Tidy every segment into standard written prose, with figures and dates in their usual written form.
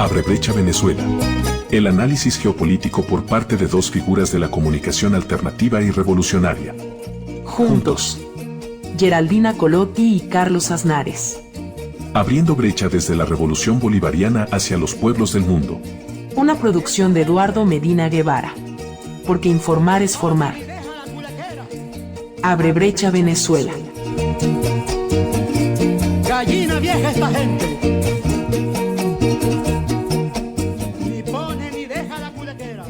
Abre Brecha Venezuela. El análisis geopolítico por parte de dos figuras de la comunicación alternativa y revolucionaria. Juntos. Geraldina Colotti y Carlos Aznares. Abriendo brecha desde la revolución bolivariana hacia los pueblos del mundo. Una producción de Eduardo Medina Guevara. Porque informar es formar. Abre Brecha Venezuela. Gallina vieja esta gente. Ni pone ni deja la culequera.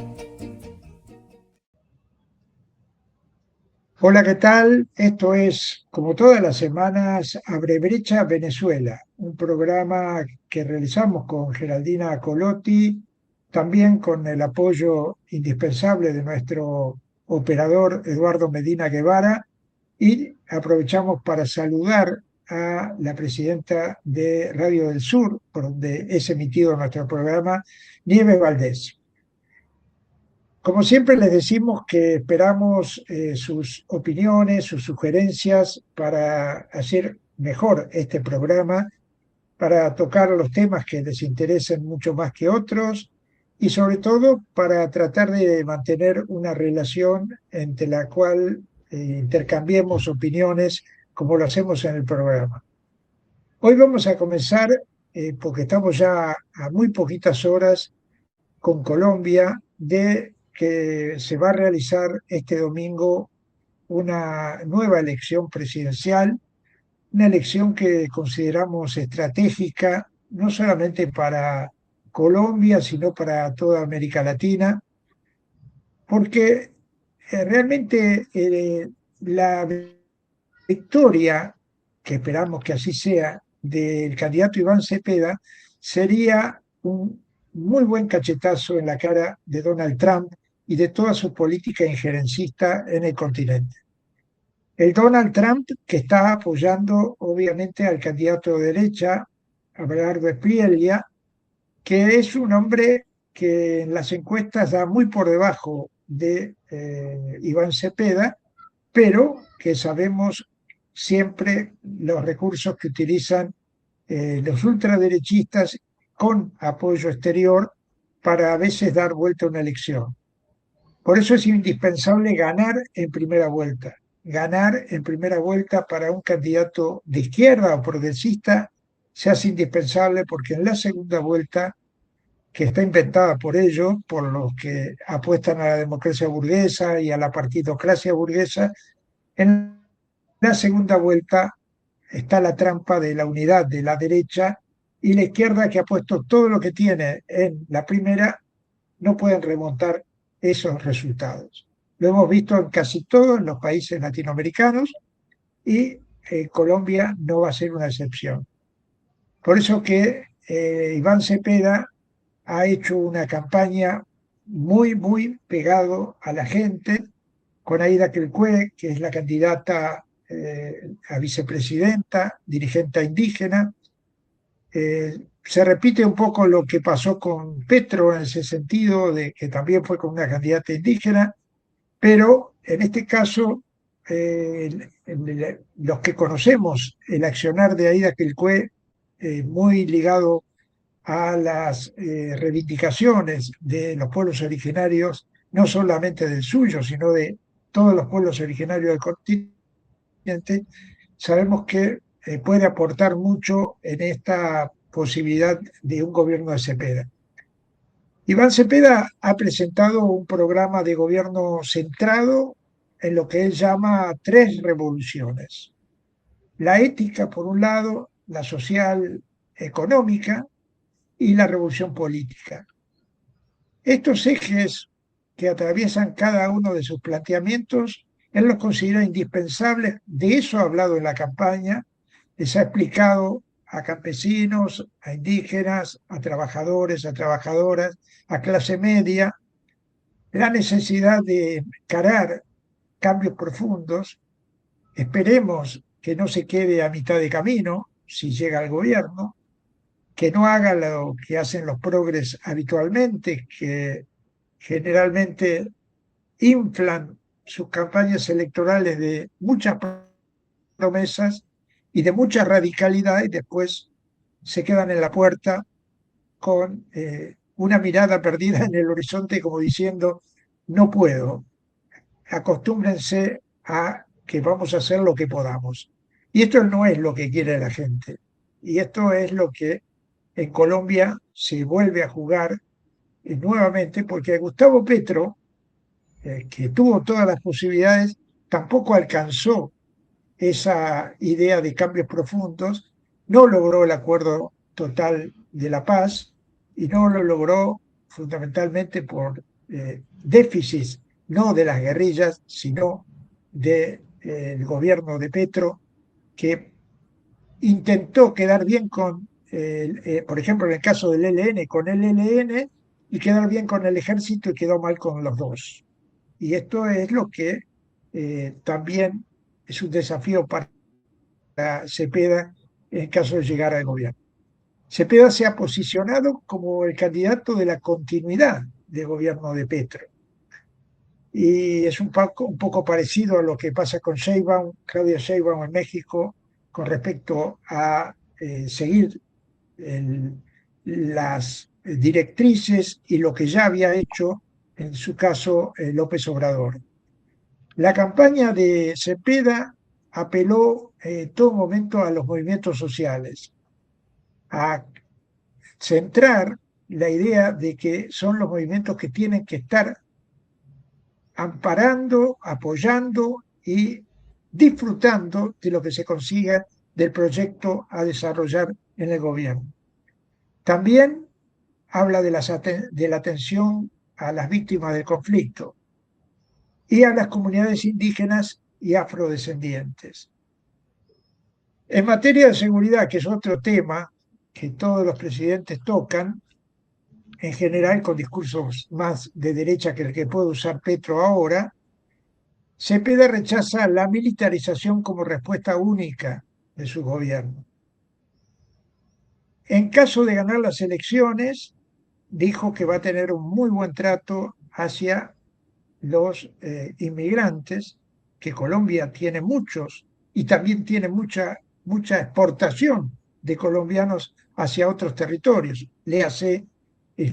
Hola, ¿qué tal? Esto es, como todas las semanas, Abre Brecha Venezuela, un programa que realizamos con Geraldina Colotti, también con el apoyo indispensable de nuestro operador Eduardo Medina Guevara, y aprovechamos para saludar a la presidenta de Radio del Sur, por donde es emitido nuestro programa, Nieves Valdés. Como siempre les decimos que esperamos sus opiniones, sus sugerencias para hacer mejor este programa, para tocar los temas que les interesen mucho más que otros y sobre todo para tratar de mantener una relación entre la cual intercambiemos opiniones como lo hacemos en el programa. Hoy vamos a comenzar, porque estamos ya a muy poquitas horas con Colombia, de que se va a realizar este domingo una nueva elección presidencial, una elección que consideramos estratégica, no solamente para Colombia, sino para toda América Latina, porque realmente la victoria, que esperamos que así sea, del candidato Iván Cepeda, sería un muy buen cachetazo en la cara de Donald Trump y de toda su política injerencista en el continente. El Donald Trump que está apoyando obviamente al candidato de derecha, Abelardo Espriella, que es un hombre que en las encuestas da muy por debajo de Iván Cepeda, pero que sabemos siempre los recursos que utilizan los ultraderechistas con apoyo exterior para a veces dar vuelta a una elección. Por eso es indispensable ganar en primera vuelta. Ganar en primera vuelta para un candidato de izquierda o progresista se hace indispensable porque en la segunda vuelta, que está inventada por ellos, por los que apuestan a la democracia burguesa y a la partidocracia burguesa, en la segunda vuelta está la trampa de la unidad de la derecha y la izquierda, que ha puesto todo lo que tiene en la primera, no pueden remontar esos resultados. Lo hemos visto en casi todos los países latinoamericanos y Colombia no va a ser una excepción. Por eso que Iván Cepeda ha hecho una campaña muy, muy pegado a la gente, con Aida Quelcué, que es la candidata a vicepresidenta, dirigente indígena. Se repite un poco lo que pasó con Petro en ese sentido, de que también fue con una candidata indígena, pero en este caso los que conocemos el accionar de Aida Quelcué, muy ligado a las reivindicaciones de los pueblos originarios, no solamente del suyo, sino de todos los pueblos originarios del continente, sabemos que puede aportar mucho en esta posibilidad de un gobierno de Cepeda. Iván Cepeda ha presentado un programa de gobierno centrado en lo que él llama tres revoluciones. La ética, por un lado, la social económica y la revolución política. Estos ejes que atraviesan cada uno de sus planteamientos, él los considera indispensables. De eso ha hablado en la campaña, les ha explicado a campesinos, a indígenas, a trabajadores, a trabajadoras, a clase media, la necesidad de encarar cambios profundos. Esperemos que no se quede a mitad de camino si llega al gobierno, que no haga lo que hacen los progres habitualmente, que generalmente inflan sus campañas electorales de muchas promesas y de mucha radicalidad y después se quedan en la puerta con una mirada perdida en el horizonte como diciendo, no puedo, acostúmbrense a que vamos a hacer lo que podamos. Y esto no es lo que quiere la gente. Y esto es lo que en Colombia se vuelve a jugar nuevamente, porque Gustavo Petro, que tuvo todas las posibilidades, tampoco alcanzó esa idea de cambios profundos, no logró el acuerdo total de la paz y no lo logró fundamentalmente por déficits, no de las guerrillas, sino del gobierno de Petro, que intentó quedar bien con, por ejemplo, en el caso del ELN, con el ELN y quedar bien con el ejército y quedó mal con los dos. Y esto es lo que también es un desafío para Cepeda en caso de llegar al gobierno. Cepeda se ha posicionado como el candidato de la continuidad del gobierno de Petro. Y es un poco parecido a lo que pasa con Sheinbaum, Claudia Sheinbaum en México, con respecto a seguir las directrices y lo que ya había hecho, en su caso, López Obrador. La campaña de Cepeda apeló en todo momento a los movimientos sociales, a centrar la idea de que son los movimientos que tienen que estar amparando, apoyando y disfrutando de lo que se consiga del proyecto a desarrollar en el gobierno. También habla de la atención a las víctimas del conflicto y a las comunidades indígenas y afrodescendientes. En materia de seguridad, que es otro tema que todos los presidentes tocan, en general con discursos más de derecha que el que puede usar Petro ahora, Cepeda rechaza la militarización como respuesta única de su gobierno. En caso de ganar las elecciones, dijo que va a tener un muy buen trato hacia los inmigrantes, que Colombia tiene muchos y también tiene mucha exportación de colombianos hacia otros territorios. Léase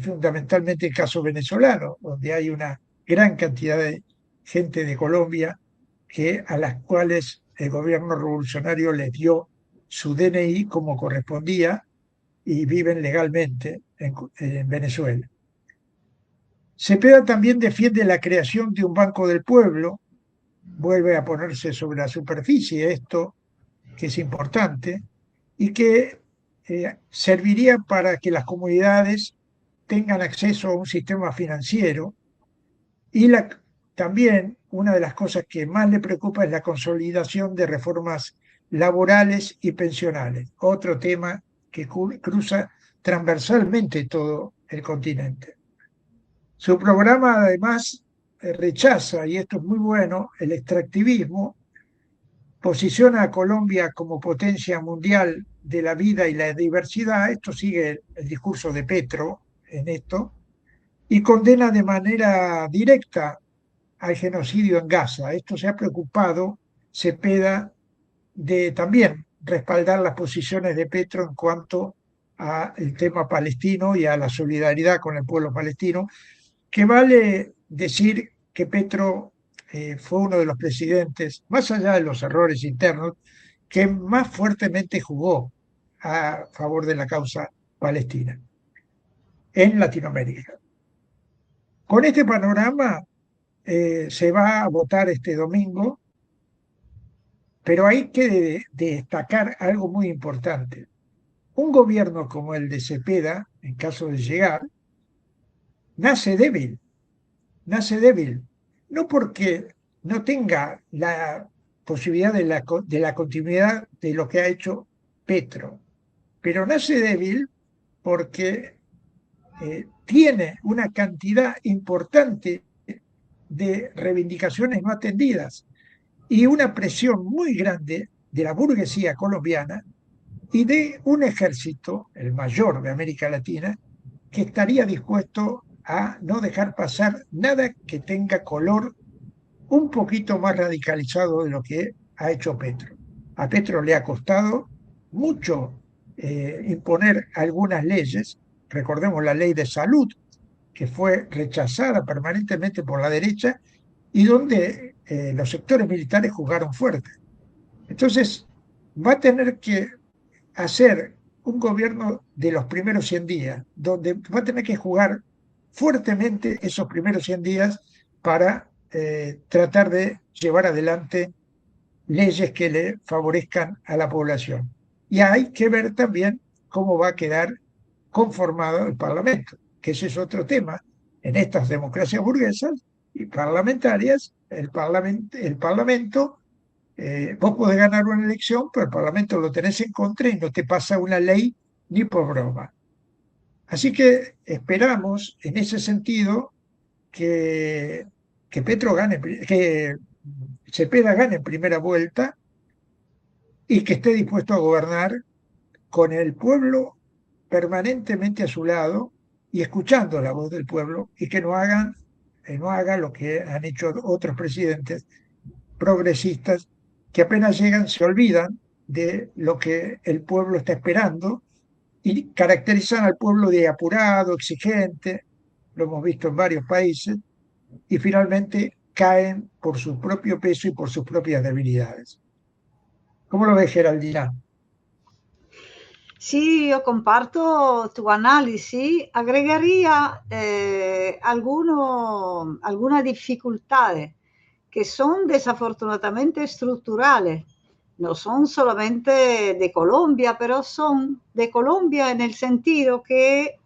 fundamentalmente el caso venezolano, donde hay una gran cantidad de gente de Colombia a las cuales el gobierno revolucionario les dio su DNI como correspondía y viven legalmente en Venezuela. Cepeda también defiende la creación de un Banco del Pueblo, vuelve a ponerse sobre la superficie esto, que es importante, y que serviría para que las comunidades tengan acceso a un sistema financiero. Y también una de las cosas que más le preocupa es la consolidación de reformas laborales y pensionales, otro tema que cruza transversalmente todo el continente. Su programa además rechaza, y esto es muy bueno, el extractivismo, posiciona a Colombia como potencia mundial de la vida y la diversidad, esto sigue el discurso de Petro en esto, y condena de manera directa al genocidio en Gaza. Esto se ha preocupado Cepeda de también respaldar las posiciones de Petro en cuanto al tema palestino y a la solidaridad con el pueblo palestino, que vale decir que Petro fue uno de los presidentes, más allá de los errores internos, que más fuertemente jugó a favor de la causa palestina en Latinoamérica. Con este panorama se va a votar este domingo, pero hay que destacar algo muy importante. Un gobierno como el de Cepeda, en caso de llegar, nace débil, no porque no tenga la posibilidad de la continuidad de lo que ha hecho Petro, pero nace débil porque tiene una cantidad importante de reivindicaciones no atendidas y una presión muy grande de la burguesía colombiana y de un ejército, el mayor de América Latina, que estaría dispuesto a no dejar pasar nada que tenga color un poquito más radicalizado de lo que ha hecho Petro. A Petro le ha costado mucho imponer algunas leyes recordemos la ley de salud, que fue rechazada permanentemente por la derecha y donde los sectores militares jugaron fuerte. Entonces, va a tener que hacer un gobierno de los primeros 100 días, donde va a tener que jugar fuertemente esos primeros 100 días para tratar de llevar adelante leyes que le favorezcan a la población. Y hay que ver también cómo va a quedar conformado el Parlamento, que ese es otro tema. En estas democracias burguesas y parlamentarias, el Parlamento, vos podés ganar una elección, pero el Parlamento lo tenés en contra y no te pasa una ley ni por broma. Así que esperamos en ese sentido que Petro gane, que Cepeda gane en primera vuelta y que esté dispuesto a gobernar con el pueblo permanentemente a su lado y escuchando la voz del pueblo y que no haga lo que han hecho otros presidentes progresistas que apenas llegan se olvidan de lo que el pueblo está esperando y caracterizan al pueblo de apurado, exigente, lo hemos visto en varios países, y finalmente caen por su propio peso y por sus propias debilidades. ¿Cómo lo ves, Geraldina? Sì, io comparto tu analisi, agregaría algunas dificultades que son desafortunadamente estructurales. No son solamente de Colombia, pero son de Colombia en el sentido que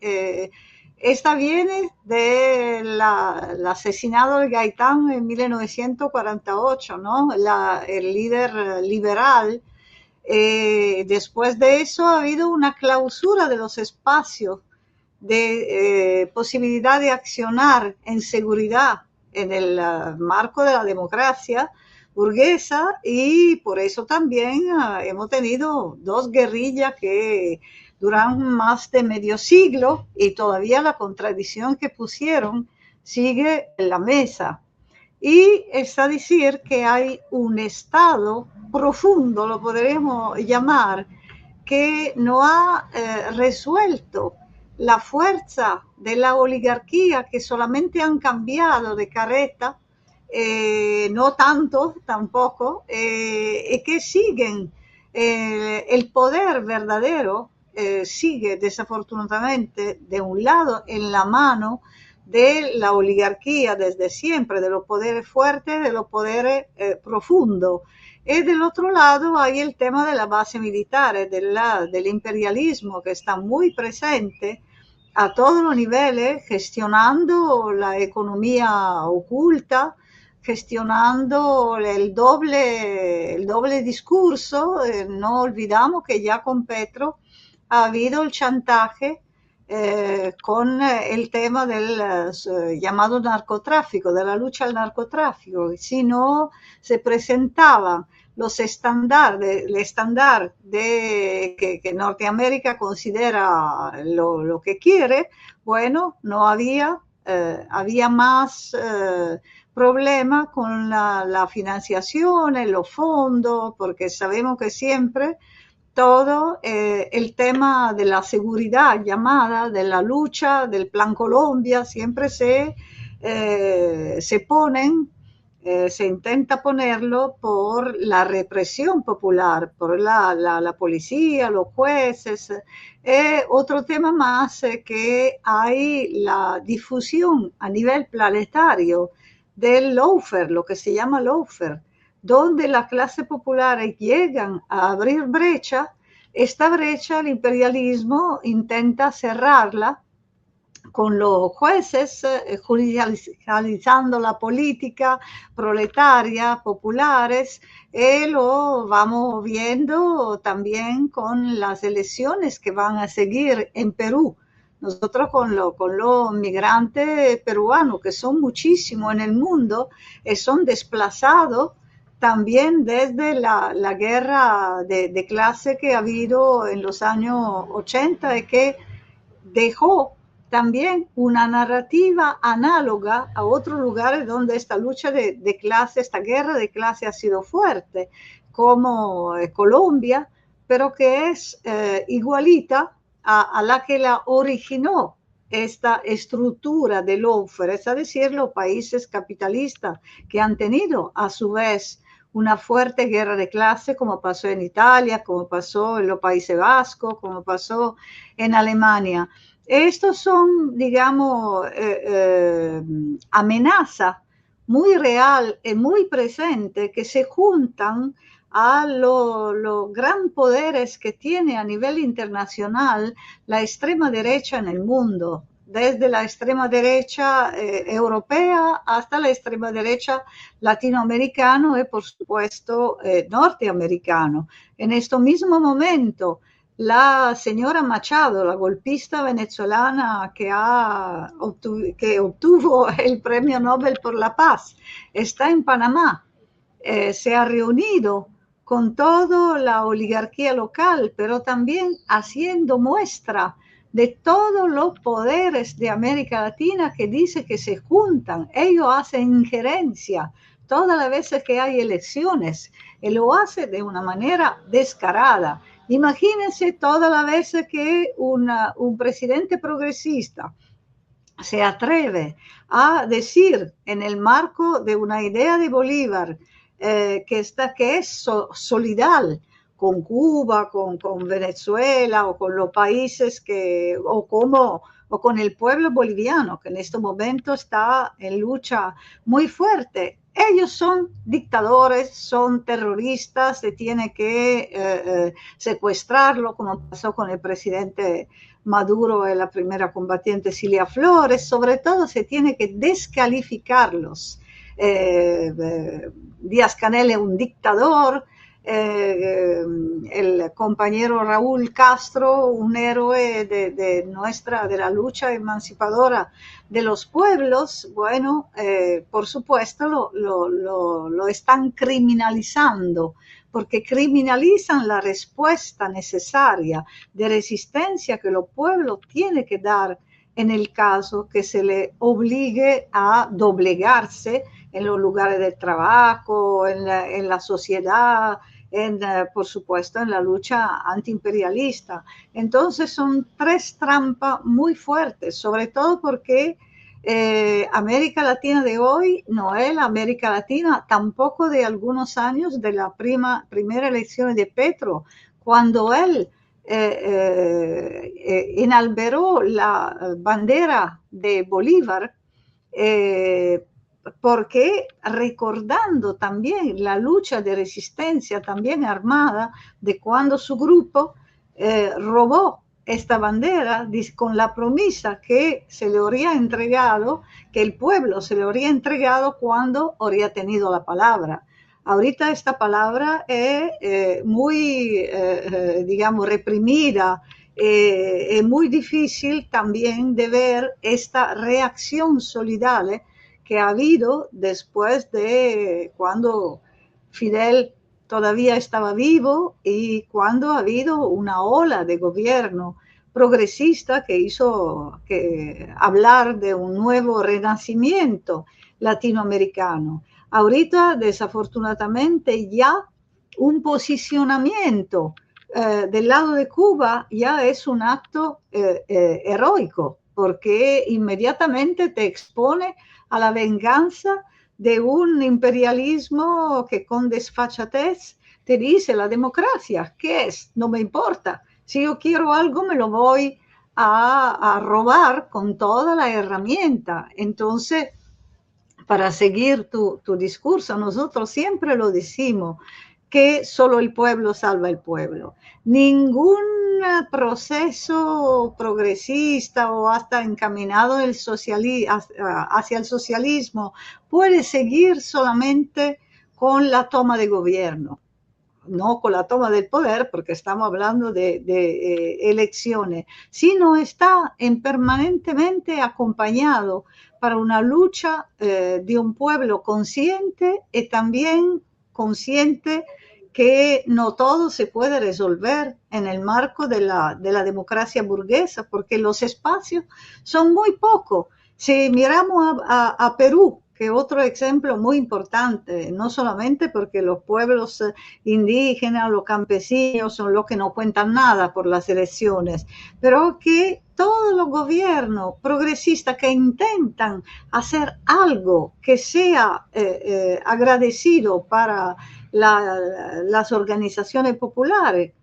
esta viene del asesinato de Gaitán en 1948, ¿no? El líder liberal. Después de eso ha habido una clausura de los espacios de posibilidad de accionar en seguridad en el marco de la democracia burguesa, y por eso también hemos tenido dos guerrillas que duran más de medio siglo y todavía la contradicción que pusieron sigue en la mesa. Y es a decir que hay un estado profundo, lo podremos llamar, que no ha resuelto la fuerza de la oligarquía, que solamente han cambiado de careta, no tanto tampoco, y que siguen, el poder verdadero sigue desafortunadamente de un lado en la mano de la oligarquía desde siempre, de los poderes fuertes, de los poderes profundos. Y del otro lado hay el tema de la base militar, del imperialismo, que está muy presente a todos los niveles, gestionando la economía oculta, gestionando el doble discurso. No olvidamos que ya con Petro ha habido el chantaje con el tema del llamado narcotráfico, de la lucha al narcotráfico. Si no se presentaban los estándares, el estándar que Norteamérica considera lo que quiere, bueno, no había más problema con la financiación, en los fondos, porque sabemos que siempre todo el tema de la seguridad llamada, de la lucha, del Plan Colombia, siempre se ponen, se intenta ponerlo por la represión popular, por la policía, los jueces. Otro tema más que hay la difusión a nivel planetario del lawfare, lo que se llama lawfare, donde las clases populares llegan a abrir brecha. Esta brecha el imperialismo intenta cerrarla con los jueces, judicializando la política proletaria, populares. Lo vamos viendo también con las elecciones que van a seguir en Perú. Nosotros con los migrantes peruanos, que son muchísimos en el mundo, son desplazados también desde la guerra de clase que ha habido en los años 80, y que dejó también una narrativa análoga a otros lugares donde esta lucha de clase, esta guerra de clase ha sido fuerte, como Colombia, pero que es igualita a la que la originó esta estructura de lawfare, es decir, los países capitalistas que han tenido a su vez una fuerte guerra de clase, como pasó en Italia, como pasó en los Países Vascos, como pasó en Alemania. Estos son, digamos, amenazas muy real y muy presente que se juntan a los gran poderes que tiene a nivel internacional la extrema derecha en el mundo, desde la extrema derecha europea hasta la extrema derecha latinoamericano y por supuesto norteamericano. En este mismo momento, la señora Machado, la golpista venezolana que obtuvo el Premio Nobel por la Paz, está en Panamá. Se ha reunido con toda la oligarquía local, pero también haciendo muestra de todos los poderes de América Latina que dice que se juntan. Ellos hacen injerencia todas las veces que hay elecciones y lo hace de una manera descarada. Imagínense todas las veces que un presidente progresista se atreve a decir en el marco de una idea de Bolívar que es solidaria con Cuba, con Venezuela o con los países o con el pueblo boliviano, que en este momento está en lucha muy fuerte. Ellos son dictadores, son terroristas, se tiene que secuestrarlo, como pasó con el presidente Maduro y la primera combatiente Cilia Flores. Sobre todo se tiene que descalificarlos. Díaz-Canel es un dictador, el compañero Raúl Castro, un héroe de la lucha emancipadora de los pueblos. Bueno, por supuesto lo están criminalizando, porque criminalizan la respuesta necesaria de resistencia que los pueblos tienen que dar en el caso que se le obligue a doblegarse en los lugares de trabajo, en la sociedad, por supuesto en la lucha antiimperialista. Entonces son tres trampas muy fuertes, sobre todo porque América Latina de hoy no es la América Latina tampoco de algunos años de la primera elección de Petro, cuando él enalberó la bandera de Bolívar, porque recordando también la lucha de resistencia también armada de cuando su grupo robó esta bandera con la promesa que se le habría entregado, que el pueblo se le habría entregado cuando habría tenido la palabra. Ahorita esta palabra es muy, digamos, reprimida. Es muy difícil también de ver esta reacción solidaria que ha habido después de cuando Fidel todavía estaba vivo y cuando ha habido una ola de gobierno progresista que hizo hablar de un nuevo renacimiento latinoamericano. Ahorita, desafortunadamente, ya un posicionamiento del lado de Cuba ya es un acto heroico, porque inmediatamente te expone a la venganza de un imperialismo que con desfachatez te dice: la democracia, ¿qué es? No me importa. Si yo quiero algo, me lo voy a robar con toda la herramienta. entonces, para seguir tu discurso, nosotros siempre lo decimos, que solo el pueblo salva el pueblo. Ningún proceso progresista o hasta encaminado hacia el socialismo puede seguir solamente con la toma de gobierno, no con la toma del poder, porque estamos hablando de elecciones, sino está permanentemente acompañado para una lucha de un pueblo consciente y también consciente que no todo se puede resolver en el marco de la democracia burguesa, porque los espacios son muy pocos. Si miramos a Perú, que otro ejemplo muy importante, no solamente porque los pueblos indígenas, los campesinos son los que no cuentan nada por las elecciones, pero que todos los gobiernos progresistas que intentan hacer algo que sea agradecido para las organizaciones populares,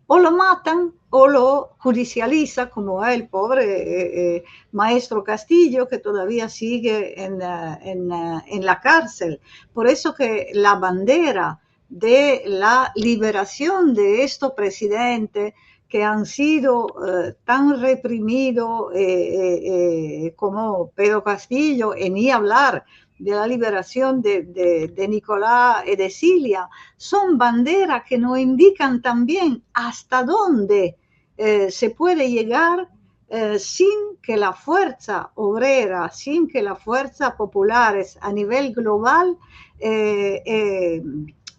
o lo matan o lo judicializa, como el pobre maestro Castillo, que todavía sigue en la cárcel. Por eso que la bandera de la liberación de estos presidentes que han sido tan reprimidos como Pedro Castillo, y ni hablar de la liberación de Nicolás y de Cilia, son banderas que nos indican también hasta dónde se puede llegar sin que la fuerza obrera, sin que las fuerzas populares a nivel global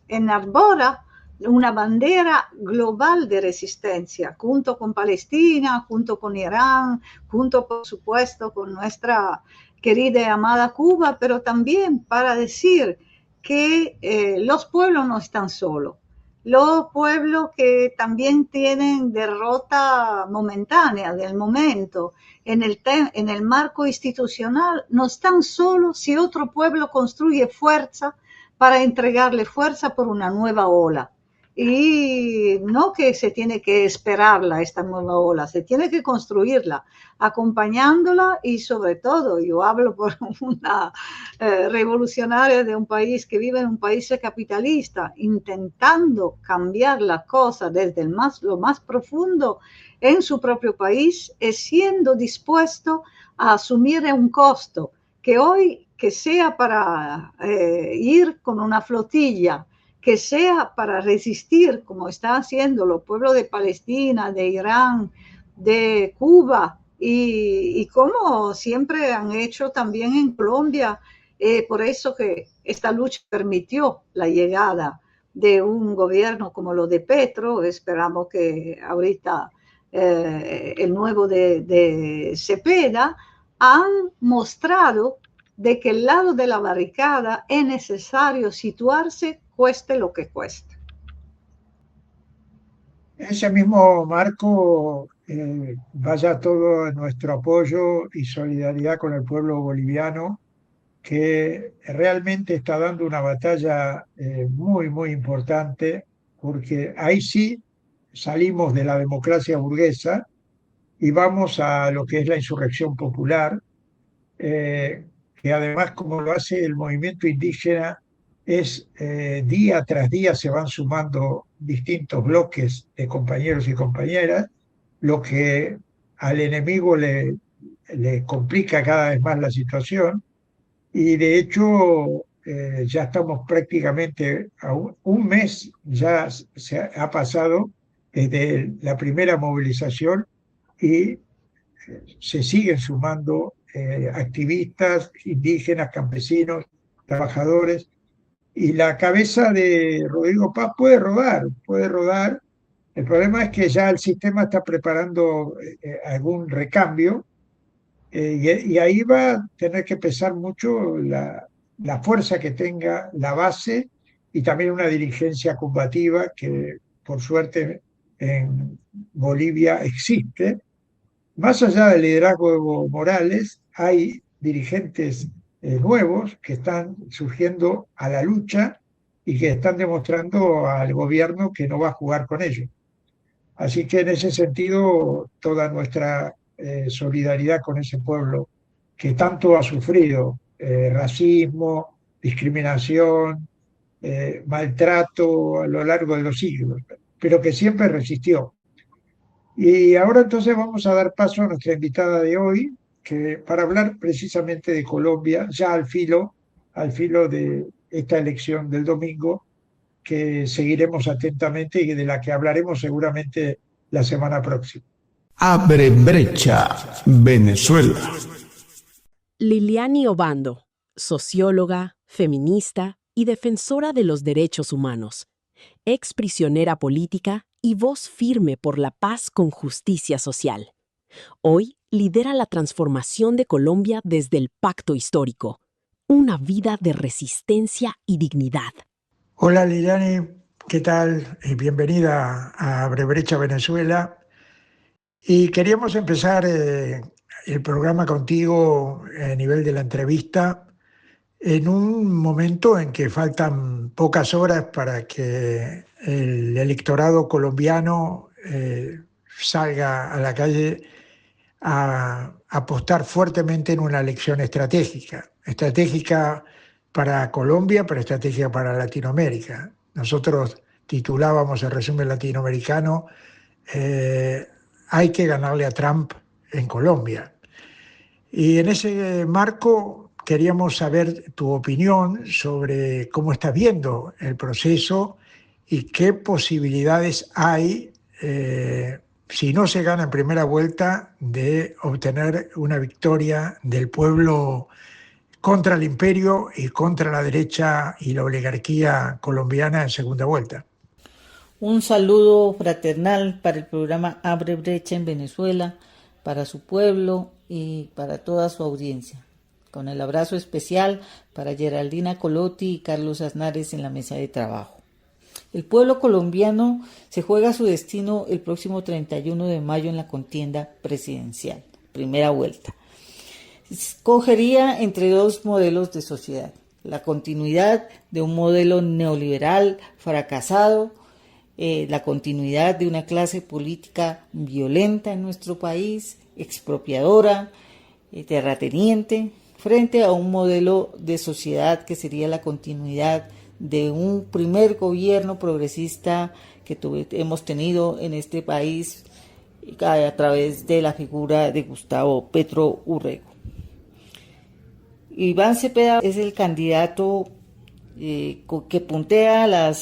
enarbora una bandera global de resistencia, junto con Palestina, junto con Irán, junto, por supuesto, con nuestra querida y amada Cuba, pero también para decir que los pueblos no están solos. Los pueblos que también tienen derrota momentánea del momento en el marco institucional no están solos si otro pueblo construye fuerza para entregarle fuerza por una nueva ola. Y no que se tiene que esperarla, esta nueva ola, se tiene que construirla, acompañándola, y sobre todo, yo hablo por una revolucionaria de un país que vive en un país capitalista, intentando cambiar las cosas desde lo más profundo en su propio país, es siendo dispuesto a asumir un costo que hoy, que sea para ir con una flotilla, que sea para resistir, como están haciendo los pueblos de Palestina, de Irán, de Cuba, y como siempre han hecho también en Colombia. Por eso que esta lucha permitió la llegada de un gobierno como lo de Petro. Esperamos que ahorita el nuevo de Cepeda han mostrado de que el lado de la barricada es necesario situarse, cueste lo que cueste. En ese mismo marco, vaya todo nuestro apoyo y solidaridad con el pueblo boliviano, que realmente está dando una batalla muy, muy importante, porque ahí sí salimos de la democracia burguesa y vamos a lo que es la insurrección popular, que además, como lo hace el movimiento indígena, es día tras día se van sumando distintos bloques de compañeros y compañeras, lo que al enemigo le complica cada vez más la situación. Y de hecho, ya estamos prácticamente a un mes, ya se ha pasado desde la primera movilización, y se siguen sumando activistas, indígenas, campesinos, trabajadores, y la cabeza de Rodrigo Paz puede rodar, puede rodar. El problema es que ya el sistema está preparando algún recambio, y ahí va a tener que pesar mucho la fuerza que tenga la base y también una dirigencia combativa que por suerte en Bolivia existe. Más allá del liderazgo de Evo Morales, hay dirigentes nuevos que están surgiendo a la lucha y que están demostrando al gobierno que no va a jugar con ellos. Así que en ese sentido, toda nuestra solidaridad con ese pueblo que tanto ha sufrido racismo, discriminación, maltrato a lo largo de los siglos, pero que siempre resistió. Y ahora entonces vamos a dar paso a nuestra invitada de hoy, que para hablar precisamente de Colombia, ya al filo de esta elección del domingo, que seguiremos atentamente y de la que hablaremos seguramente la semana próxima. Abre brecha, Venezuela. Liliani Obando, socióloga, feminista y defensora de los derechos humanos, ex prisionera política y voz firme por la paz con justicia social. Hoy lidera la transformación de Colombia desde el pacto histórico, una vida de resistencia y dignidad. Hola Liliani, ¿qué tal? Y bienvenida a Abrebrecha Venezuela. Y queríamos empezar el programa contigo a nivel de la entrevista en un momento en que faltan pocas horas para que el electorado colombiano salga a la calle a apostar fuertemente en una elección estratégica para Colombia, pero estratégica para Latinoamérica. Nosotros titulábamos el resumen latinoamericano, hay que ganarle a Trump en Colombia. Y en ese marco queríamos saber tu opinión sobre cómo estás viendo el proceso y qué posibilidades hay, si no se gana en primera vuelta, de obtener una victoria del pueblo contra el imperio y contra la derecha y la oligarquía colombiana en segunda vuelta. Un saludo fraternal para el programa Abre Brecha en Venezuela, para su pueblo y para toda su audiencia. Con el abrazo especial para Geraldina Colotti y Carlos Aznares en la mesa de trabajo. El pueblo colombiano se juega su destino el próximo 31 de mayo en la contienda presidencial, primera vuelta. Escogería entre dos modelos de sociedad: la continuidad de un modelo neoliberal fracasado, la continuidad de una clase política violenta en nuestro país, expropiadora, terrateniente, frente a un modelo de sociedad que sería la continuidad de un primer gobierno progresista que hemos tenido en este país a través de la figura de Gustavo Petro Urrego. Iván Cepeda es el candidato que puntea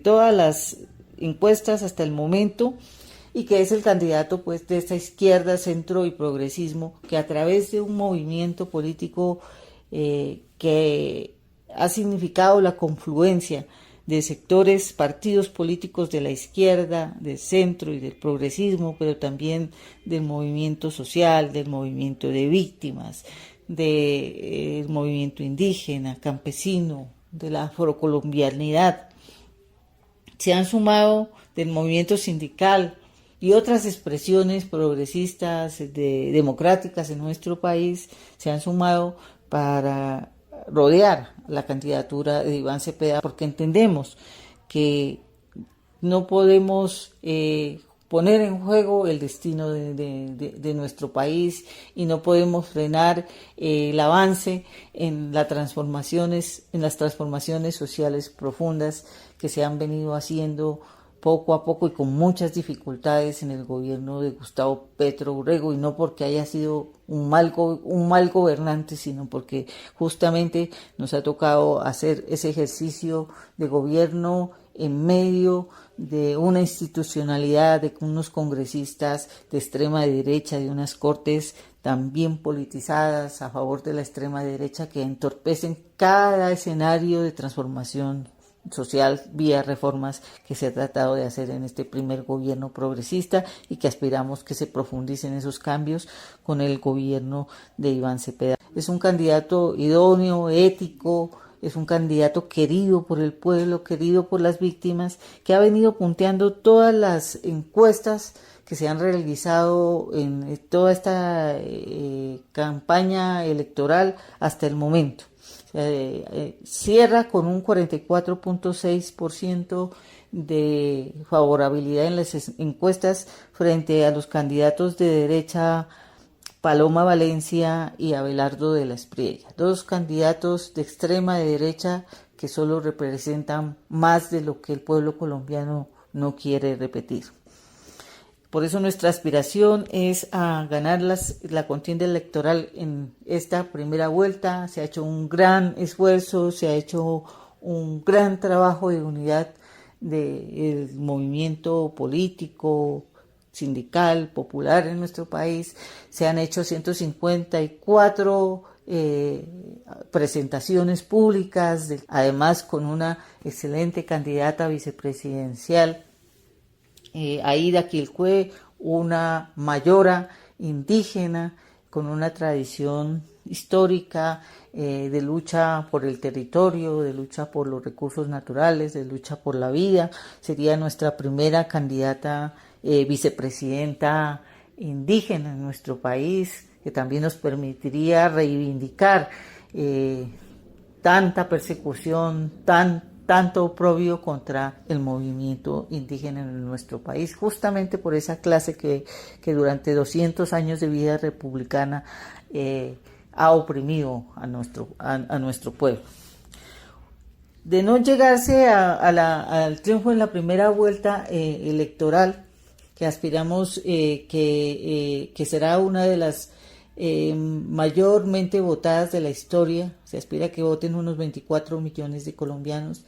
todas las encuestas hasta el momento, y que es el candidato pues de esta izquierda, centro y progresismo, que a través de un movimiento político que ha significado la confluencia de sectores, partidos políticos de la izquierda, del centro y del progresismo, pero también del movimiento social, del movimiento de víctimas, del movimiento indígena, campesino, de la afrocolombianidad. Se han sumado del movimiento sindical y otras expresiones progresistas, democráticas en nuestro país, se han sumado para rodear la candidatura de Iván Cepeda, porque entendemos que no podemos poner en juego el destino de nuestro país, y no podemos frenar el avance en las transformaciones sociales profundas que se han venido haciendo poco a poco y con muchas dificultades en el gobierno de Gustavo Petro Urrego, y no porque haya sido un mal gobernante, sino porque justamente nos ha tocado hacer ese ejercicio de gobierno en medio de una institucionalidad, de unos congresistas de extrema derecha, de unas cortes también politizadas a favor de la extrema derecha, que entorpecen cada escenario de transformación social vía reformas que se ha tratado de hacer en este primer gobierno progresista, y que aspiramos que se profundicen esos cambios con el gobierno de Iván Cepeda. Es un candidato idóneo, ético, es un candidato querido por el pueblo, querido por las víctimas, que ha venido punteando todas las encuestas que se han realizado en toda esta campaña electoral hasta el momento. Cierra con un 44.6% de favorabilidad en las encuestas frente a los candidatos de derecha Paloma Valencia y Abelardo de la Espriella, dos candidatos de extrema derecha que solo representan más de lo que el pueblo colombiano no quiere repetir. Por eso nuestra aspiración es a ganar la contienda electoral en esta primera vuelta. Se ha hecho un gran esfuerzo, se ha hecho un gran trabajo de unidad del movimiento político, sindical, popular en nuestro país. Se han hecho 154 presentaciones públicas, además con una excelente candidata vicepresidencial, Aida Quilcue, una mayora indígena con una tradición histórica de lucha por el territorio, de lucha por los recursos naturales, de lucha por la vida. Sería nuestra primera candidata vicepresidenta indígena en nuestro país, que también nos permitiría reivindicar tanta persecución, tanto oprobio contra el movimiento indígena en nuestro país, justamente por esa clase que durante 200 años de vida republicana ha oprimido a nuestro pueblo. De no llegarse al triunfo en la primera vuelta electoral, que aspiramos que será una de las mayormente votadas de la historia, se aspira que voten unos 24 millones de colombianos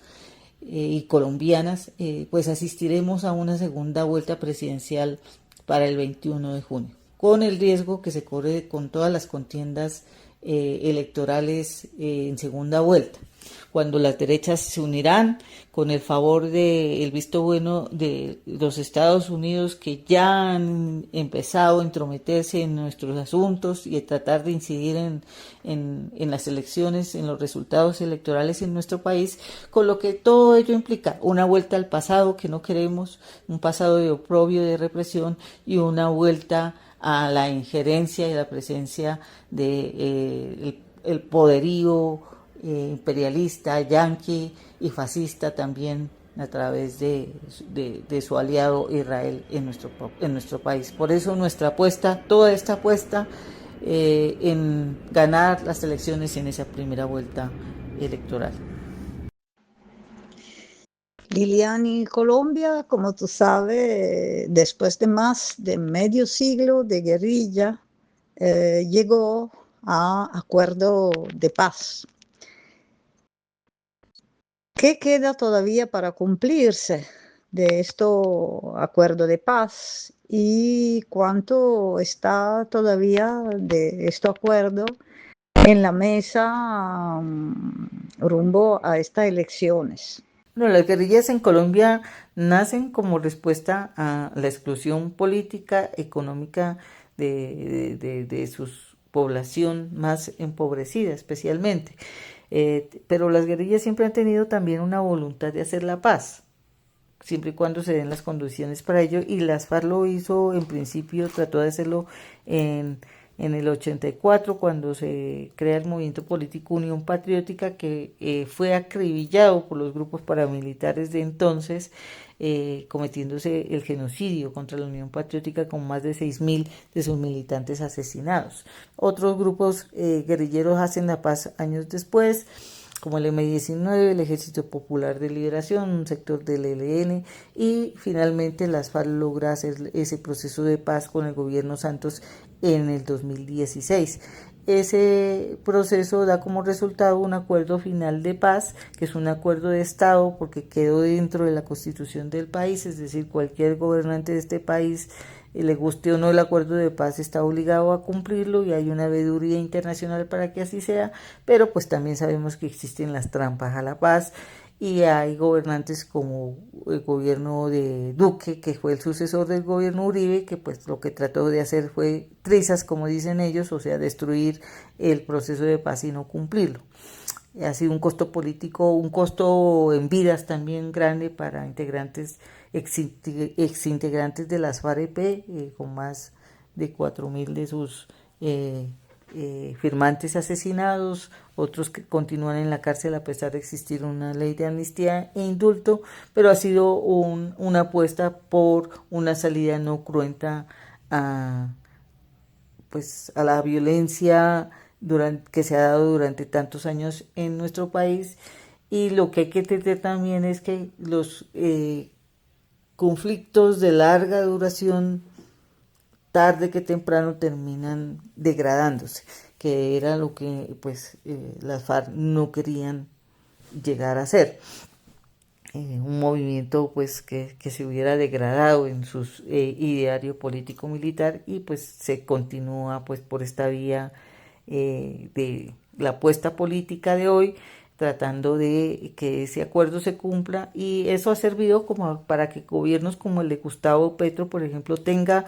y colombianas, pues asistiremos a una segunda vuelta presidencial para el 21 de junio, con el riesgo que se corre con todas las contiendas electorales en segunda vuelta, cuando las derechas se unirán con el favor del visto bueno de los Estados Unidos, que ya han empezado a entrometerse en nuestros asuntos y a tratar de incidir en las elecciones, en los resultados electorales en nuestro país, con lo que todo ello implica una vuelta al pasado que no queremos, un pasado de oprobio, de represión, y una vuelta a la injerencia y la presencia de el poderío imperialista, yanqui y fascista también a través de su aliado Israel en nuestro país. Por eso nuestra apuesta, toda esta apuesta en ganar las elecciones en esa primera vuelta electoral. Liliani, Colombia, como tú sabes, después de más de medio siglo de guerrilla, llegó a acuerdo de paz. ¿Qué queda todavía para cumplirse de este acuerdo de paz y cuánto está todavía de este acuerdo en la mesa rumbo a estas elecciones? No, las guerrillas en Colombia nacen como respuesta a la exclusión política, económica de su población más empobrecida especialmente. Pero las guerrillas siempre han tenido también una voluntad de hacer la paz, siempre y cuando se den las condiciones para ello, y las FARC lo hizo en principio, trató de hacerlo en el 84, cuando se crea el movimiento político Unión Patriótica, que fue acribillado por los grupos paramilitares de entonces, cometiéndose el genocidio contra la Unión Patriótica, con más de 6.000 de sus militantes asesinados. Otros grupos guerrilleros hacen la paz años después, como el M-19, el Ejército Popular de Liberación, un sector del ELN, y finalmente las FARC logra hacer ese proceso de paz con el gobierno Santos en el 2016. Ese proceso da como resultado un acuerdo final de paz, que es un acuerdo de Estado porque quedó dentro de la Constitución del país, es decir, cualquier gobernante de este país, le guste o no el acuerdo de paz, está obligado a cumplirlo, y hay una veeduría internacional para que así sea, pero pues también sabemos que existen las trampas a la paz, y hay gobernantes como el gobierno de Duque, que fue el sucesor del gobierno Uribe, que pues lo que trató de hacer fue trizas, como dicen ellos, o sea, destruir el proceso de paz y no cumplirlo. Ha sido un costo político, un costo en vidas también grande para integrantes, exintegrantes de las FARC-EP, con más de 4.000 de sus firmantes asesinados, otros que continúan en la cárcel a pesar de existir una ley de amnistía e indulto, pero ha sido una apuesta por una salida no cruenta a la violencia que se ha dado durante tantos años en nuestro país. Y lo que hay que entender también es que los conflictos de larga duración, tarde que temprano, terminan degradándose, que era lo que las FARC no querían llegar a ser. Un movimiento pues que se hubiera degradado en su ideario político militar, y pues se continúa pues por esta vía de la apuesta política de hoy, tratando de que ese acuerdo se cumpla, y eso ha servido como para que gobiernos como el de Gustavo Petro, por ejemplo, tenga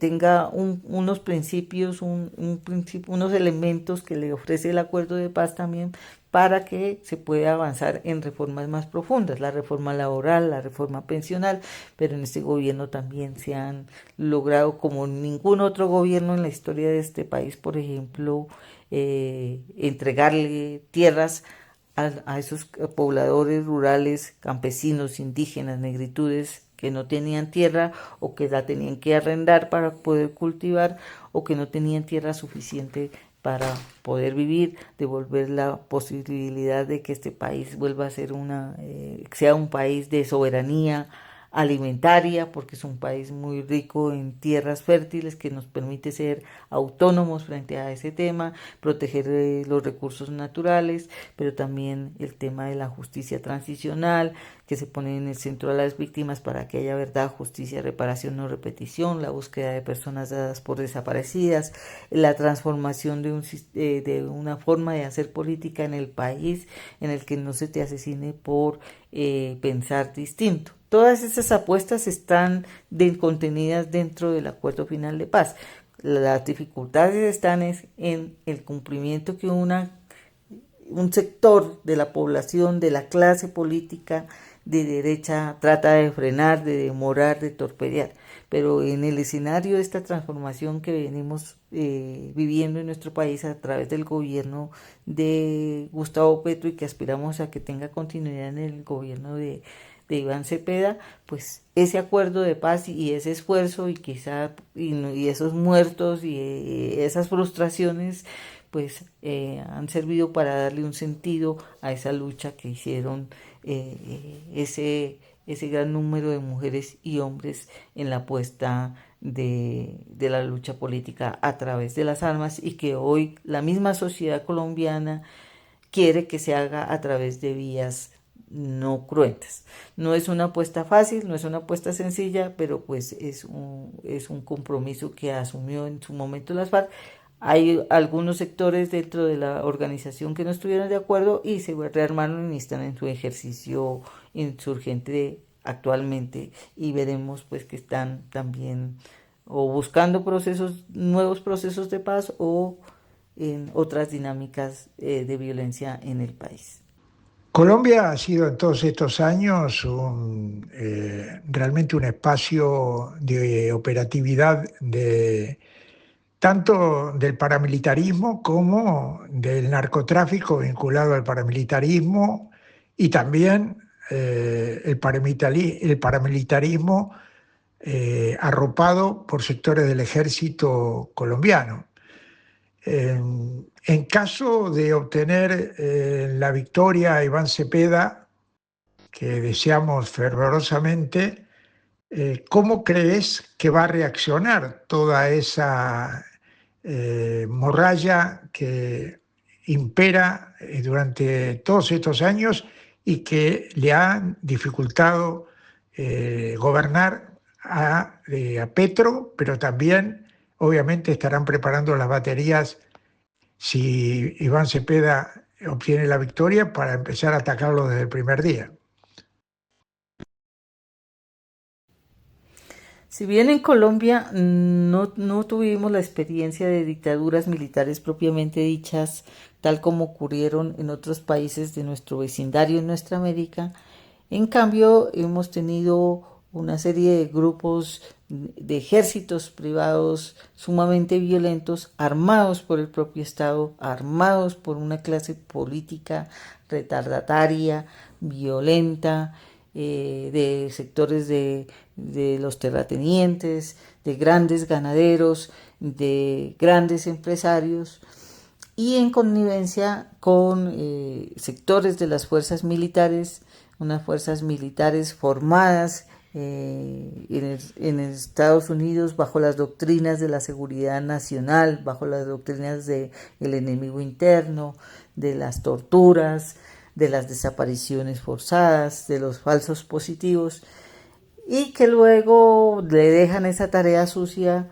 tenga unos principios, unos elementos que le ofrece el acuerdo de paz también para que se pueda avanzar en reformas más profundas, la reforma laboral, la reforma pensional, pero en este gobierno también se han logrado, como ningún otro gobierno en la historia de este país, por ejemplo, entregarle tierras a esos pobladores rurales, campesinos, indígenas, negritudes, que no tenían tierra o que la tenían que arrendar para poder cultivar o que no tenían tierra suficiente para poder vivir, devolver la posibilidad de que este país vuelva a ser sea un país de soberanía alimentaria, porque es un país muy rico en tierras fértiles que nos permite ser autónomos frente a ese tema, proteger los recursos naturales, pero también el tema de la justicia transicional, que se pone en el centro a las víctimas para que haya verdad, justicia, reparación, no repetición, la búsqueda de personas dadas por desaparecidas, la transformación de una forma de hacer política en el país en el que no se te asesine por pensar distinto. Todas esas apuestas están contenidas dentro del acuerdo final de paz. Las dificultades están en el cumplimiento que un sector de la población, de la clase política de derecha trata de frenar, de demorar, de torpedear. Pero en el escenario de esta transformación que venimos viviendo en nuestro país a través del gobierno de Gustavo Petro y que aspiramos a que tenga continuidad en el gobierno de Iván Cepeda, pues ese acuerdo de paz y ese esfuerzo y esos muertos y esas frustraciones pues han servido para darle un sentido a esa lucha que hicieron ese gran número de mujeres y hombres en la puesta de la lucha política a través de las armas y que hoy la misma sociedad colombiana quiere que se haga a través de vías no cruentas. No es una apuesta fácil, no es una apuesta sencilla, pero pues es un compromiso que asumió en su momento las FARC. Hay algunos sectores dentro de la organización que no estuvieron de acuerdo y se rearmaron y están en su ejercicio insurgente actualmente y veremos pues que están también o buscando nuevos procesos de paz o en otras dinámicas de violencia en el país. Colombia ha sido en todos estos años realmente un espacio de operatividad tanto del paramilitarismo como del narcotráfico vinculado al paramilitarismo y también el paramilitarismo arropado por sectores del ejército colombiano. En caso de obtener la victoria a Iván Cepeda, que deseamos fervorosamente, ¿cómo crees que va a reaccionar toda esa morralla que impera durante todos estos años y que le ha dificultado gobernar a Petro, pero también obviamente estarán preparando las baterías si Iván Cepeda obtiene la victoria para empezar a atacarlo desde el primer día? Si bien en Colombia no tuvimos la experiencia de dictaduras militares propiamente dichas, tal como ocurrieron en otros países de nuestro vecindario en nuestra América, en cambio hemos tenido una serie de grupos de ejércitos privados sumamente violentos, armados por el propio Estado, armados por una clase política retardataria, violenta, de sectores de los terratenientes, de grandes ganaderos, de grandes empresarios y en connivencia con sectores de las fuerzas militares, unas fuerzas militares formadas en Estados Unidos bajo las doctrinas de la seguridad nacional, bajo las doctrinas del enemigo interno, de las torturas, de las desapariciones forzadas, de los falsos positivos, y que luego le dejan esa tarea sucia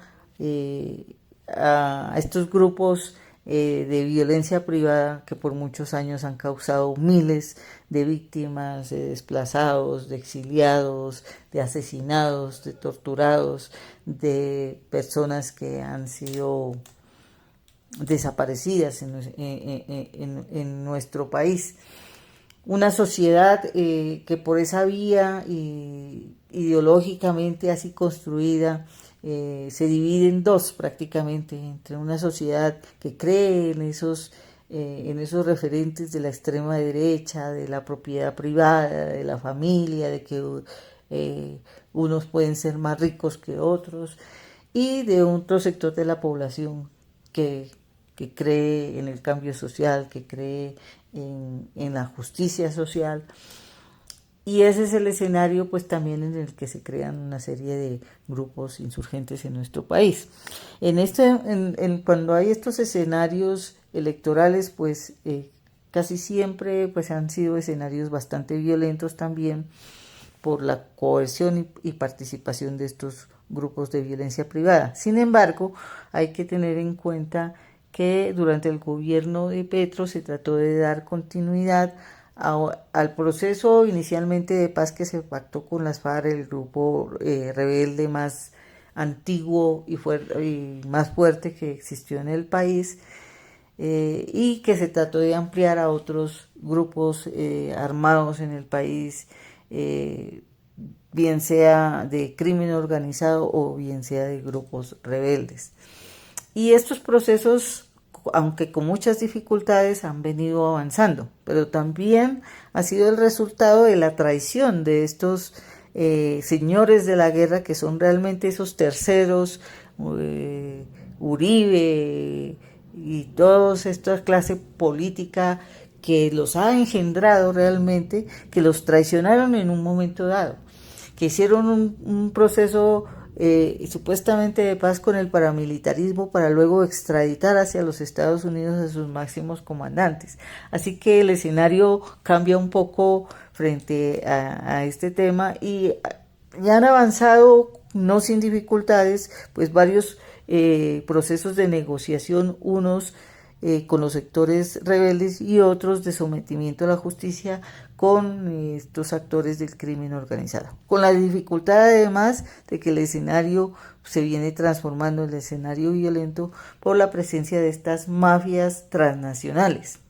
a estos grupos de violencia privada que por muchos años han causado miles de víctimas, de desplazados, de exiliados, de asesinados, de torturados, de personas que han sido desaparecidas en nuestro país. Una sociedad que por esa vía ideológicamente así construida se divide en dos prácticamente, entre una sociedad que cree en esos referentes de la extrema derecha, de la propiedad privada, de la familia, de que unos pueden ser más ricos que otros, y de otro sector de la población que cree en el cambio social, que cree en la justicia social. Y ese es el escenario pues también en el que se crean una serie de grupos insurgentes en nuestro país. Cuando hay estos escenarios electorales, pues casi siempre pues han sido escenarios bastante violentos también por la coerción y participación de estos grupos de violencia privada. Sin embargo, hay que tener en cuenta que durante el gobierno de Petro se trató de dar continuidad al proceso inicialmente de paz que se pactó con las FARC, el grupo rebelde más antiguo y más fuerte que existió en el país, y que se trató de ampliar a otros grupos armados en el país, bien sea de crimen organizado o bien sea de grupos rebeldes. Y estos procesos, aunque con muchas dificultades, han venido avanzando, pero también ha sido el resultado de la traición de estos señores de la guerra, que son realmente esos terceros, Uribe y toda esta clase política que los ha engendrado realmente, que los traicionaron en un momento dado, que hicieron un proceso supuestamente de paz con el paramilitarismo para luego extraditar hacia los Estados Unidos a sus máximos comandantes. Así que el escenario cambia un poco frente a este tema, y ya han avanzado, no sin dificultades, pues varios procesos de negociación, unos con los sectores rebeldes y otros de sometimiento a la justicia con estos actores del crimen organizado, con la dificultad además de que el escenario se viene transformando en el escenario violento por la presencia de estas mafias transnacionales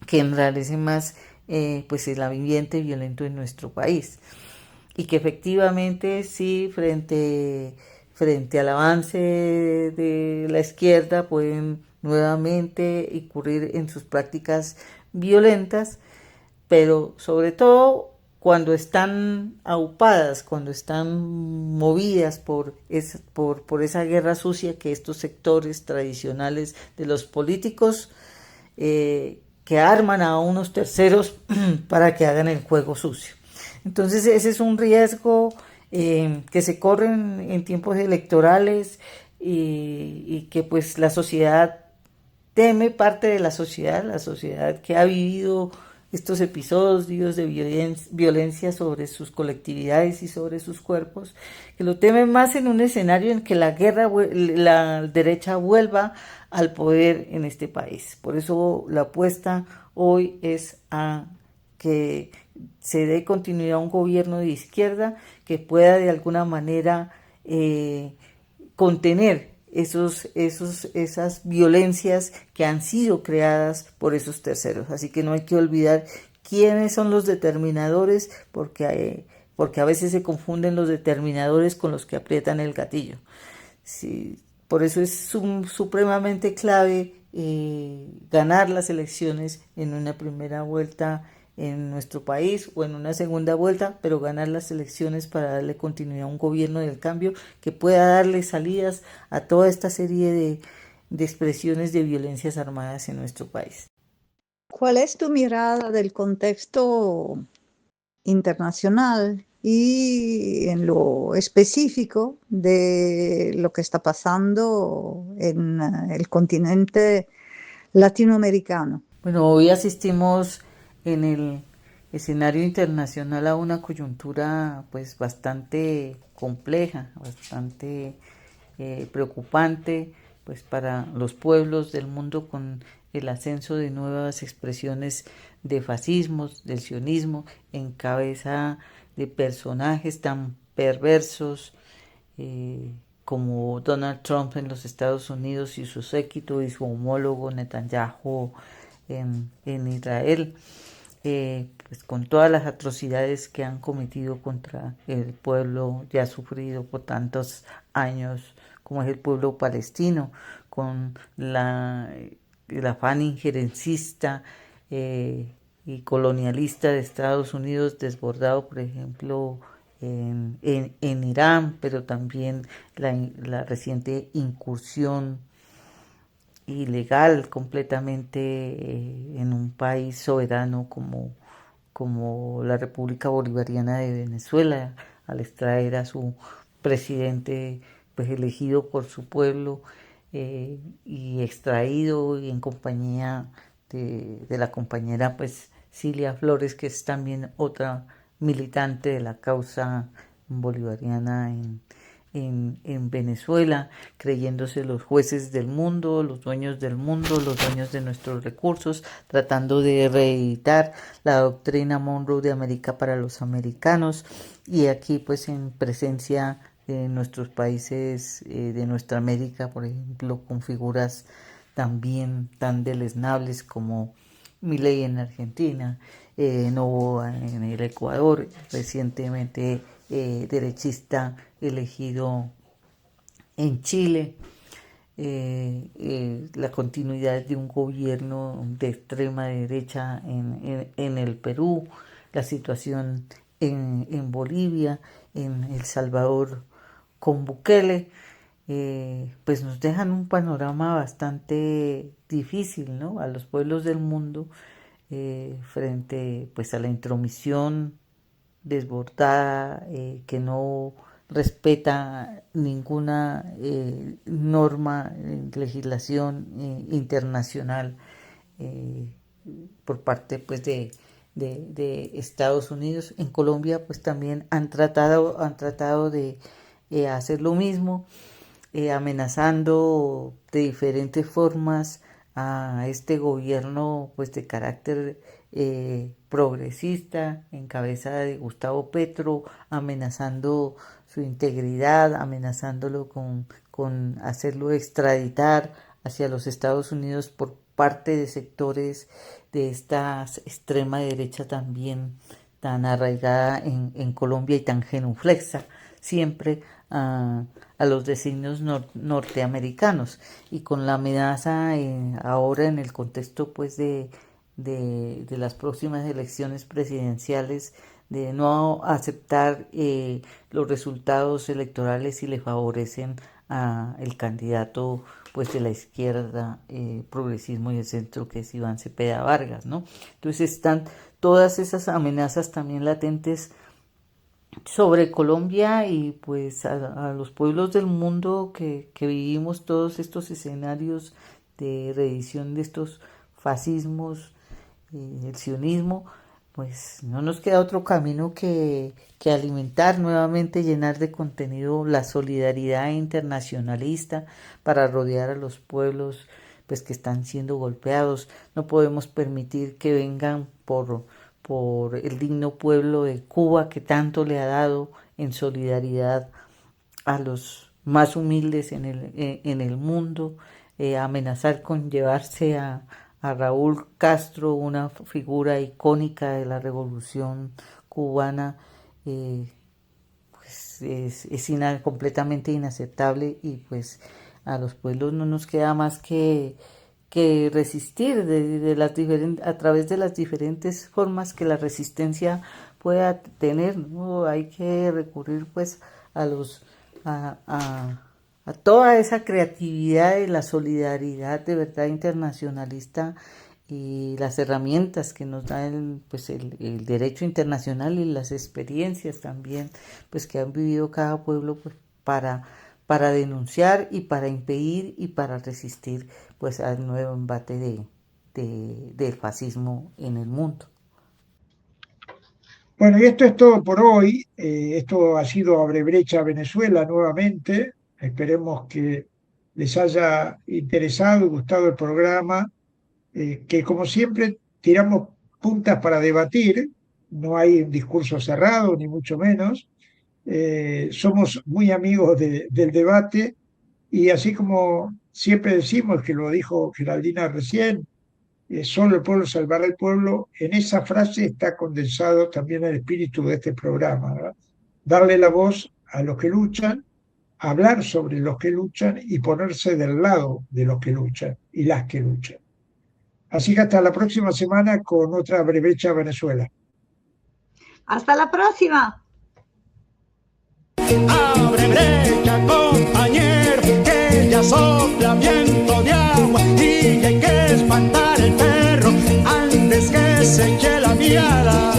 que enrarecen más pues el ambiente violento en nuestro país, y que efectivamente sí, frente al avance de la izquierda, pueden nuevamente incurrir en sus prácticas violentas, pero sobre todo cuando están aupadas, cuando están movidas por esa guerra sucia que estos sectores tradicionales de los políticos que arman a unos terceros para que hagan el juego sucio. Entonces ese es un riesgo que se corre en tiempos electorales, y que pues la sociedad teme, parte de la sociedad que ha vivido estos episodios de violencia sobre sus colectividades y sobre sus cuerpos, que lo temen más en un escenario en que la derecha vuelva al poder en este país. Por eso la apuesta hoy es a que se dé continuidad a un gobierno de izquierda que pueda de alguna manera contener esas violencias que han sido creadas por esos terceros. Así que no hay que olvidar quiénes son los determinadores, porque a veces se confunden los determinadores con los que aprietan el gatillo. Sí, por eso es supremamente clave ganar las elecciones en una primera vuelta en nuestro país o en una segunda vuelta, pero ganar las elecciones para darle continuidad a un gobierno del cambio que pueda darle salidas a toda esta serie de expresiones de violencias armadas en nuestro país. ¿Cuál es tu mirada del contexto internacional y en lo específico de lo que está pasando en el continente latinoamericano? Bueno, hoy asistimos en el escenario internacional a una coyuntura pues bastante compleja, bastante preocupante, pues para los pueblos del mundo con el ascenso de nuevas expresiones de fascismos, del sionismo, en cabeza de personajes tan perversos como Donald Trump en los Estados Unidos y su séquito y su homólogo Netanyahu en Israel, pues con todas las atrocidades que han cometido contra el pueblo ya sufrido por tantos años como es el pueblo palestino, con el afán injerencista y colonialista de Estados Unidos desbordado, por ejemplo, en Irán, pero también la reciente incursión ilegal completamente en un país soberano como la República Bolivariana de Venezuela, al extraer a su presidente pues elegido por su pueblo y extraído y en compañía de la compañera pues Cilia Flores, que es también otra militante de la causa bolivariana en Venezuela, creyéndose los jueces del mundo, los dueños del mundo, los dueños de nuestros recursos, tratando de reeditar la doctrina Monroe de América para los americanos, y aquí pues en presencia de nuestros países de nuestra América, por ejemplo, con figuras también tan deleznables como Milei en Argentina, Noboa en el Ecuador, recientemente derechista elegido en Chile, la continuidad de un gobierno de extrema derecha en el Perú, la situación en Bolivia, en El Salvador con Bukele, pues nos dejan un panorama bastante difícil, ¿no?, a los pueblos del mundo frente pues a la intromisión desbordada que no respeta ninguna norma, legislación internacional por parte pues de Estados Unidos. En Colombia pues también han tratado de hacer lo mismo, amenazando de diferentes formas a este gobierno pues de carácter progresista en cabeza de Gustavo Petro, amenazando su integridad, amenazándolo con hacerlo extraditar hacia los Estados Unidos por parte de sectores de esta extrema derecha también tan arraigada en Colombia y tan genuflexa siempre a los designios norteamericanos, y con la amenaza ahora en el contexto pues de las próximas elecciones presidenciales de no aceptar los resultados electorales si le favorecen a el candidato pues de la izquierda, progresismo y el centro, que es Iván Cepeda Vargas, ¿no? Entonces están todas esas amenazas también latentes sobre Colombia y pues a los pueblos del mundo que vivimos todos estos escenarios de reedición de estos fascismos, el sionismo. Pues no nos queda otro camino que alimentar nuevamente, llenar de contenido la solidaridad internacionalista para rodear a los pueblos pues que están siendo golpeados. No podemos permitir que vengan por el digno pueblo de Cuba, que tanto le ha dado en solidaridad a los más humildes en el mundo, amenazar con llevarse a Raúl Castro, una figura icónica de la revolución cubana, pues es completamente inaceptable, y pues a los pueblos no nos queda más que resistir a través de las diferentes formas que la resistencia pueda tener, ¿no? Hay que recurrir pues a toda esa creatividad de la solidaridad de verdad internacionalista y las herramientas que nos da el derecho internacional y las experiencias también pues que han vivido cada pueblo pues para denunciar y para impedir y para resistir pues al nuevo embate del fascismo en el mundo. Bueno, y esto es todo por hoy. Esto ha sido Abre Brecha Venezuela nuevamente. Esperemos que les haya interesado y gustado el programa, que como siempre tiramos puntas para debatir, no hay un discurso cerrado, ni mucho menos. Somos muy amigos del debate y así como siempre decimos, que lo dijo Geraldina recién, solo el pueblo salvará al pueblo, en esa frase está condensado también el espíritu de este programa, ¿verdad? Darle la voz a los que luchan, hablar sobre los que luchan y ponerse del lado de los que luchan y las que luchan. Así que hasta la próxima semana con otra Brevecha Venezuela. Hasta la próxima. Abre brecha, compañero, que ya sopla viento de agua y hay que espantar el perro antes que se eche la miada.